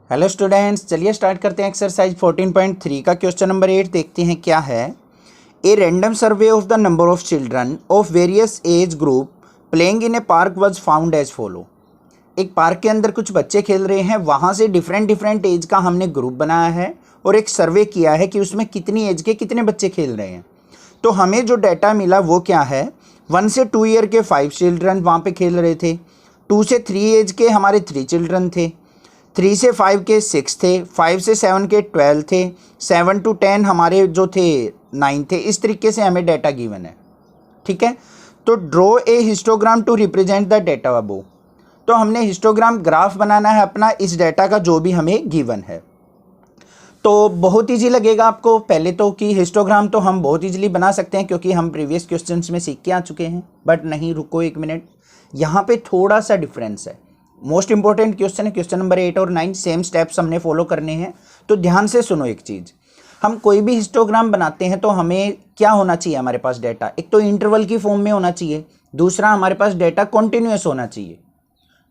Hello students, चलिए start करते हैं एक्सरसाइज 14.3 का क्वेश्चन नंबर 8 देखते हैं क्या है। A random survey of the number of children of various age group playing in a park was found as follow. एक पार्क के अंदर कुछ बच्चे खेल रहे हैं, वहाँ से डिफरेंट एज का हमने ग्रुप बनाया है और एक सर्वे किया है कि उसमें कितनी एज के कितने बच्चे खेल रहे हैं। तो हमें जो डाटा मिला वो क्या है, 1 से 2 ईयर के 5 चिल्ड्रन वहाँ पे खेल रहे थे, 2 से 3 एज के हमारे 3 चिल्ड्रन थे, 3 से 5 के 6 थे, 5 से 7 के 12 थे, 7 to 10 हमारे जो थे 9 थे। इस तरीके से हमें डाटा गिवन है, ठीक है। तो draw a histogram to represent the data above. तो हमने हिस्टोग्राम ग्राफ बनाना है अपना इस डाटा का जो भी हमें गिवन है। तो बहुत ईजी लगेगा आपको पहले तो कि हिस्टोग्राम तो हम बहुत ईजिली बना सकते हैं क्योंकि हम प्रीवियस क्वेश्चंस में सीख के आ चुके हैं। बट नहीं, रुको एक मिनट, यहाँ पे थोड़ा सा डिफरेंस है। मोस्ट इंपॉर्टेंट क्वेश्चन है, क्वेश्चन नंबर 8 और 9 सेम स्टेप्स हमने फॉलो करने हैं। तो ध्यान से सुनो एक चीज़, हम कोई भी हिस्टोग्राम बनाते हैं तो हमें क्या होना चाहिए, हमारे पास डाटा एक तो इंटरवल की फॉर्म में होना चाहिए, दूसरा हमारे पास डाटा कॉन्टिन्यूस होना चाहिए।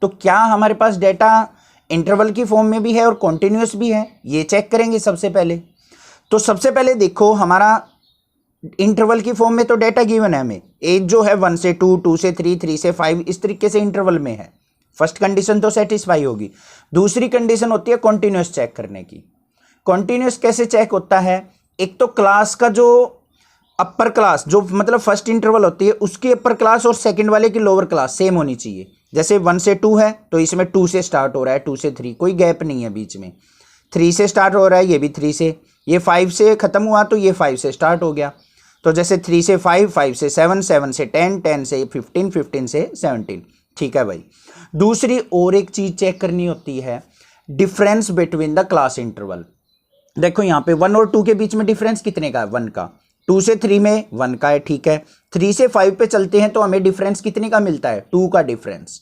तो क्या हमारे पास डाटा इंटरवल की फॉर्म में भी है और कॉन्टिन्यूस भी है, ये चेक करेंगे सबसे पहले। तो सबसे पहले देखो, हमारा इंटरवल की फॉर्म में तो डाटा गिवन है हमें, एज जो है 1 से 2, 2 से 3, 3 से 5, इस तरीके से इंटरवल में है। फर्स्ट कंडीशन तो सेटिस्फाई होगी। दूसरी कंडीशन होती है कॉन्टिन्यूस चेक करने की। कॉन्टिन्यूस कैसे चेक होता है, एक तो क्लास का जो अपर क्लास जो मतलब फर्स्ट इंटरवल होती है उसकी अपर क्लास और सेकंड वाले की लोअर क्लास सेम होनी चाहिए। जैसे 1 से 2 है तो इसमें 2 से स्टार्ट हो रहा है, 2 से 3 कोई गैप नहीं है बीच में, 3 से स्टार्ट हो रहा है ये भी 3 से, ये 5 से ख़त्म हुआ तो ये 5 से स्टार्ट हो गया। तो जैसे 3 से 5, 5 से 7, 7 से 10, 10 से 15, 15 से 17, ठीक है भाई। दूसरी और एक चीज चेक करनी होती है, difference between the class interval. देखो यहाँ पे 1 और 2 के बीच में डिफरेंस कितने का है, 1 का। 2 से 3 में 1 का है, ठीक है। 3 से 5 पे चलते हैं तो हमें डिफरेंस कितने का मिलता है, 2 का डिफरेंस।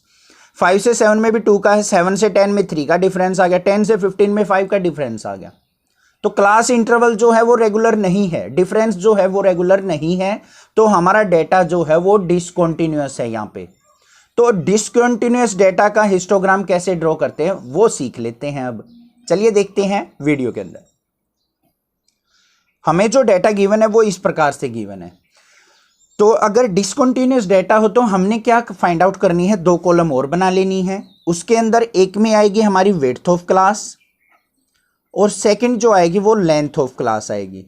5 से 7 में भी 2 का है, 7 से 10 में 3 का डिफरेंस आ गया, 10 से 15 में 5 का डिफरेंस आ गया। तो क्लास इंटरवल जो है वो रेगुलर नहीं है, डिफरेंस जो है वो रेगुलर नहीं है, तो हमारा डेटा जो है वो डिसकंटिन्यूअस है यहाँ पे। तो डिसकंटिन्यूअस डेटा का हिस्टोग्राम कैसे ड्रॉ करते हैं वो सीख लेते हैं। अब चलिए देखते हैं वीडियो के अंदर। हमें जो डेटा गिवन है वो इस प्रकार से गिवन है। तो अगर डिसकंटिन्यूअस डेटा हो तो हमने क्या फाइंड आउट करनी है, 2 कॉलम और बना लेनी है। उसके अंदर एक में आएगी हमारी विड्थ ऑफ क्लास और सेकंड जो आएगी वो लेंथ ऑफ क्लास आएगी।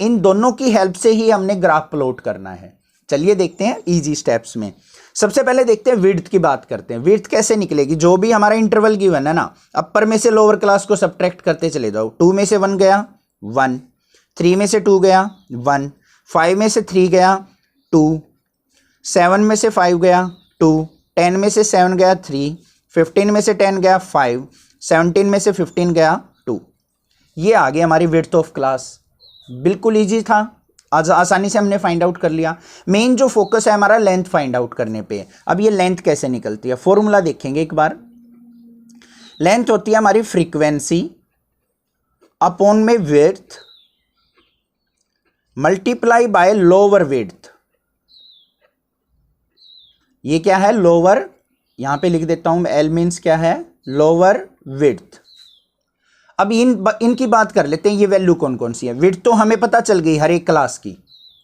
इन दोनों की हेल्प से ही हमने ग्राफ प्लॉट करना है। चलिए देखते हैं इजी स्टेप्स में। सबसे पहले देखते हैं विड्थ की बात करते हैं। विड्थ कैसे निकलेगी, जो भी हमारा इंटरवल गिवन है ना, अपर में से लोअर क्लास को सब्ट्रैक्ट करते चले जाओ। 2 में से 1 गया 1, 3 में से 2 गया 1, 5 में से 3 गया 2, 7 में से 5 गया 2, 10 में से 7 गया 3, 15 में से 10 गया 5, 17 में से 15 गया 2। ये आ गई हमारी विड्थ ऑफ क्लास। बिल्कुल ईजी था, आज आसानी से हमने फाइंड आउट कर लिया। मेन जो फोकस है हमारा लेंथ फाइंड आउट करने पे। अब ये लेंथ कैसे निकलती है, फॉर्मूला देखेंगे एक बार। लेंथ होती है हमारी फ्रीक्वेंसी अपॉन में width multiply by lower width. ये क्या है, लोअर, यहां पे लिख देता हूं, एल मीन्स क्या है, लोअर विड्थ। अब इनकी बात कर लेते हैं, ये वैल्यू कौन कौन सी है। विड्थ तो हमें पता चल गई हर एक क्लास की,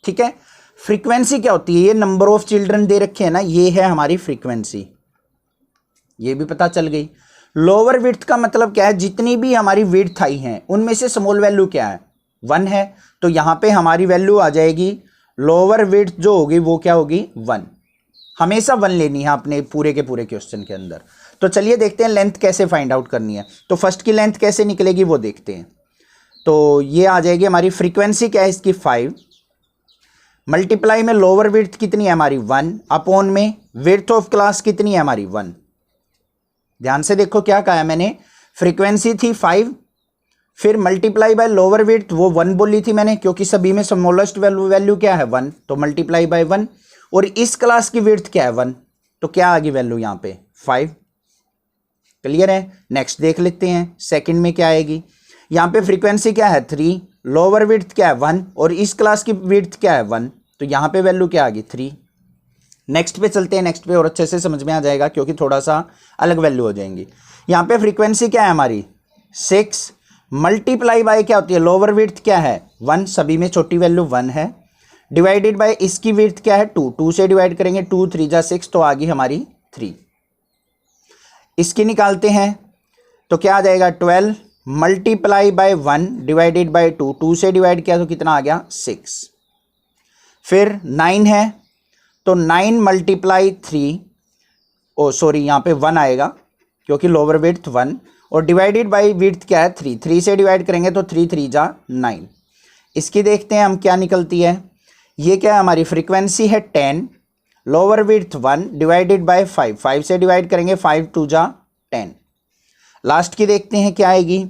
ठीक है। फ्रीक्वेंसी क्या होती है, ये नंबर ऑफ चिल्ड्रन दे रखे हैं ना, ये है हमारी फ्रीक्वेंसी, ये भी पता चल गई। लोअर विड्थ का मतलब क्या है, जितनी भी हमारी विड्थ आई हैं उनमें से स्मॉल वैल्यू क्या है, 1 है। तो यहां पे हमारी वैल्यू आ जाएगी, लोअर विड्थ जो होगी वो क्या होगी, 1। हमेशा 1 लेनी है अपने पूरे के पूरे क्वेश्चन के अंदर। तो चलिए देखते हैं लेंथ कैसे फाइंड आउट करनी है। तो फर्स्ट की लेंथ कैसे निकलेगी वो देखते हैं। तो ये आ जाएगी हमारी फ्रीक्वेंसी क्या है इसकी 5, मल्टीप्लाई में लोअर विड्थ कितनी है हमारी 1, अपॉन में विड्थ ऑफ क्लास कितनी है हमारी 1। ध्यान से देखो क्या कहा है मैंने, फ्रीक्वेंसी थी 5, फिर मल्टीप्लाई बाय लोअर विड्थ वो 1 बोली थी मैंने, क्योंकि सभी में स्मॉलेस्ट वैल्यू क्या है 1, तो मल्टीप्लाई बाय 1। और इस क्लास की विड्थ क्या है 1, तो क्या आ गई वैल्यू यहाँ पे 5। क्लियर है। नेक्स्ट देख लेते हैं, सेकंड में क्या आएगी। यहाँ पे फ्रीक्वेंसी क्या है 3, लोअर विड्थ क्या है 1 और इस क्लास की विड्थ क्या है 1, तो यहाँ पे वैल्यू क्या आ गई 3। नेक्स्ट पे चलते हैं, नेक्स्ट पे और अच्छे से समझ में आ जाएगा क्योंकि थोड़ा सा अलग वैल्यू हो जाएंगी। यहाँ पे फ्रीक्वेंसी क्या है हमारी 6 मल्टीप्लाई बाय क्या होती है, लोअर विड्थ क्या है 1, सभी में छोटी वैल्यू 1 है, डिवाइडेड बाय इसकी विड्थ क्या है 2, 2 से डिवाइड करेंगे 2 3 जा 6 तो आ गई हमारी 3। इसकी निकालते हैं तो क्या आ जाएगा 12 मल्टीप्लाई बाय 1 डिवाइडेड बाय 2, 2 से डिवाइड किया तो कितना आ गया 6। फिर 9 है तो 9 मल्टीप्लाई 3, ओ सॉरी यहाँ पे 1 आएगा क्योंकि लोअर विड्थ 1, और डिवाइडेड बाय विड्थ क्या है 3, 3 से डिवाइड करेंगे तो 3 3 जा 9। इसकी देखते हैं हम क्या निकलती है। ये क्या है हमारी फ्रीक्वेंसी है 10, लोअर विड्थ 1 डिवाइडेड बाय 5, 5 से डिवाइड करेंगे 5 2 जा 10। लास्ट की देखते हैं क्या आएगी,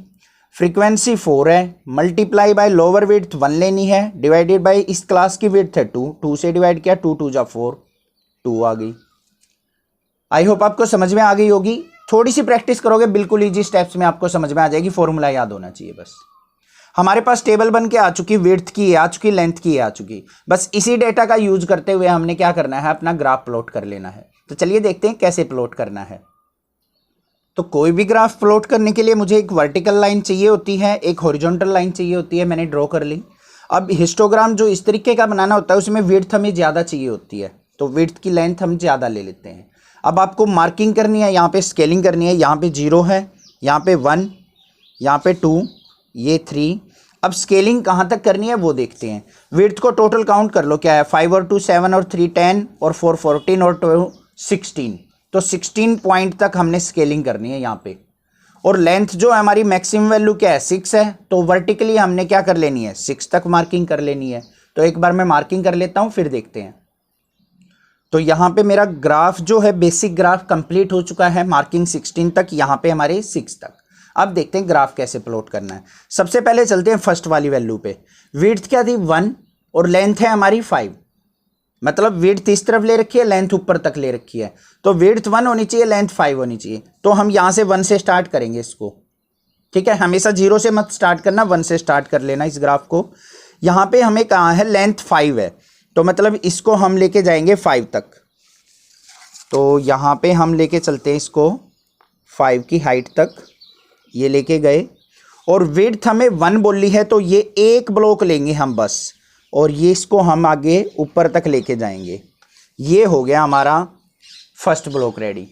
फ्रीक्वेंसी 4 है, मल्टीप्लाई बाय लोअर विड्थ 1 लेनी है, डिवाइडेड बाय इस क्लास की विड्थ है 2, 2 से डिवाइड किया 2 2 जा 4, 2 आ गई। आई होप आपको समझ में आ गई होगी। थोड़ी सी प्रैक्टिस करोगे बिल्कुल इजी स्टेप्स में आपको समझ में आ जाएगी, फॉर्मूला याद होना चाहिए बस। हमारे पास टेबल बन के आ चुकी, विड्थ की आ चुकी, लेंथ की आ चुकी, बस इसी डेटा का यूज करते हुए हमने क्या करना है, अपना ग्राफ प्लॉट कर लेना है। तो चलिए देखते हैं कैसे प्लॉट करना है। तो कोई भी ग्राफ प्लॉट करने के लिए मुझे एक वर्टिकल लाइन चाहिए होती है, एक हॉरिजॉन्टल लाइन चाहिए होती है, मैंने ड्रॉ कर ली। अब हिस्टोग्राम जो इस तरीके का बनाना होता है उसमें विड्थ हमें ज़्यादा चाहिए होती है, तो विड्थ की लेंथ हम ज़्यादा ले लेते हैं। अब आपको मार्किंग करनी है, यहाँ पे स्केलिंग करनी है, यहाँ पे 0 है, यहाँ पे 1, यहाँ पे 2, ये 3। अब स्केलिंग कहाँ तक करनी है वो देखते हैं। विड्थ को टोटल काउंट कर लो, क्या है 5 और 2 7 और 3 10 और 4 14 और 2 16, तो 16 पॉइंट तक हमने स्केलिंग करनी है यहाँ पे। और लेंथ जो है हमारी मैक्सिमम वैल्यू क्या है 6 है, तो वर्टिकली हमने क्या कर लेनी है 6 तक मार्किंग कर लेनी है। तो एक बार मैं मार्किंग कर लेता हूँ फिर देखते हैं। तो यहाँ पे मेरा ग्राफ जो है बेसिक ग्राफ कंप्लीट हो चुका है, मार्किंग 16 तक, यहाँ पे हमारे 6 तक। अब देखते हैं ग्राफ कैसे प्लॉट करना है। सबसे पहले चलते हैं फर्स्ट वाली वैल्यू पे। विड्थ क्या थी 1 और लेंथ है हमारी 5, मतलब विड्थ इस तरफ ले रखी है, लेंथ ऊपर तक ले रखी है, तो विड्थ 1 होनी चाहिए, लेंथ 5 होनी चाहिए। तो हम यहाँ से 1 से स्टार्ट करेंगे इसको, ठीक है, हमेशा 0 से मत स्टार्ट करना, 1 से स्टार्ट कर लेना इस ग्राफ को। यहाँ पे हमें कहाँ है लेंथ 5 है, तो मतलब इसको हम लेके जाएंगे 5 तक। तो यहाँ पे हम लेके चलते हैं इसको 5 की हाइट तक, ये लेके गए। और विड्थ हमें 1 बोली है तो ये एक ब्लॉक लेंगे हम बस, और ये इसको हम आगे ऊपर तक लेके जाएंगे। ये हो गया हमारा फर्स्ट ब्लॉक रेडी।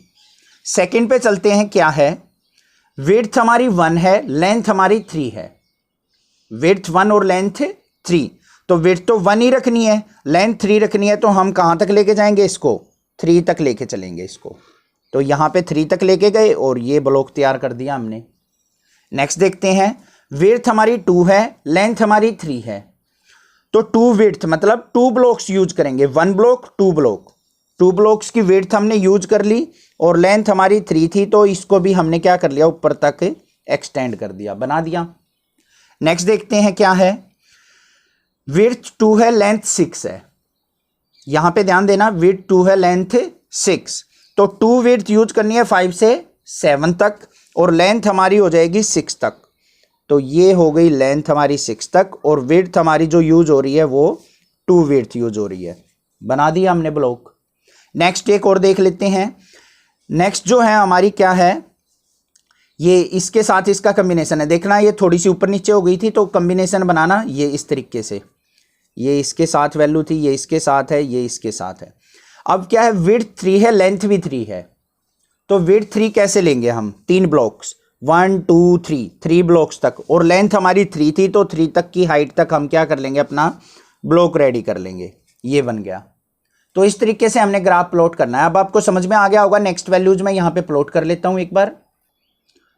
सेकंड पे चलते हैं, क्या है, विड्थ हमारी 1 है, लेंथ हमारी 3 है। विड्थ 1 और लेंथ 3, तो विड्थ तो 1 ही रखनी है, लेंथ 3 रखनी है, तो हम कहाँ तक लेके जाएंगे इसको 3 तक लेके चलेंगे इसको। तो यहाँ पे 3 तक लेके गए और ये ब्लॉक तैयार कर दिया हमने। नेक्स्ट देखते हैं, विड्थ हमारी 2 है, लेंथ हमारी 3 है, तो 2 विड्थ मतलब 2 ब्लॉक्स यूज करेंगे, 1 ब्लॉक 2 ब्लॉक, 2 ब्लॉक्स की विड्थ हमने यूज कर ली। और लेंथ हमारी 3 थी तो इसको भी हमने क्या कर लिया, ऊपर तक एक्सटेंड कर दिया, बना दिया। नेक्स्ट देखते हैं क्या है, विड्थ 2 है, लेंथ 6 है। यहां पे ध्यान देना, विड्थ 2 है, लेंथ 6, तो 2 विड्थ यूज करनी है 5 से 7 तक, और लेंथ हमारी हो जाएगी 6 तक। तो ये हो गई लेंथ हमारी 6 तक, और विड्थ हमारी जो यूज हो रही है वो 2 विड्थ यूज हो रही है, बना दिया हमने ब्लॉक। नेक्स्ट एक और देख लेते हैं। नेक्स्ट जो है हमारी क्या है, ये इसके साथ इसका कम्बिनेशन है, देखना ये थोड़ी सी ऊपर नीचे हो गई थी, तो कम्बिनेशन बनाना ये इस तरीके से, ये इसके साथ वैल्यू थी, ये इसके साथ है, ये इसके साथ है। अब क्या है, विड्थ 3 है, लेंथ भी 3 है, तो विड्थ 3 कैसे लेंगे हम, 3 ब्लॉक्स 1 2 3 ब्लॉक्स तक, और लेंथ हमारी 3 थी तो 3 तक की हाइट तक हम क्या कर लेंगे, अपना ब्लॉक रेडी कर लेंगे। ये बन गया। तो इस तरीके से हमने ग्राफ प्लॉट करना है। अब आपको समझ में आ गया होगा। नेक्स्ट वैल्यूज मैं यहाँ पे प्लॉट कर लेता हूँ एक बार।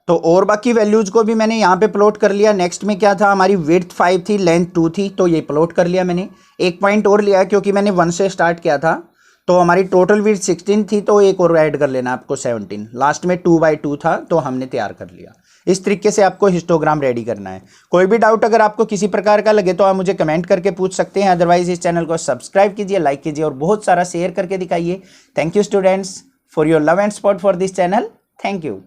तो और बाकी वैल्यूज को भी मैंने यहाँ पे प्लॉट कर लिया। नेक्स्ट में क्या था, हमारी विड्थ 5 थी, लेंथ 2 थी, तो ये प्लॉट कर लिया मैंने। एक पॉइंट और लिया क्योंकि मैंने 1 से स्टार्ट किया था, तो हमारी टोटल विड्थ 16 थी, तो एक और ऐड कर लेना आपको 17। लास्ट में 2/2 था, तो हमने तैयार कर लिया। इस तरीके से आपको हिस्टोग्राम रेडी करना है। कोई भी डाउट अगर आपको किसी प्रकार का लगे तो आप मुझे कमेंट करके पूछ सकते हैं। अदरवाइज इस चैनल को सब्सक्राइब कीजिए, लाइक कीजिए और बहुत सारा शेयर करके दिखाइए। Thank you students for your love and support for this channel. Thank you.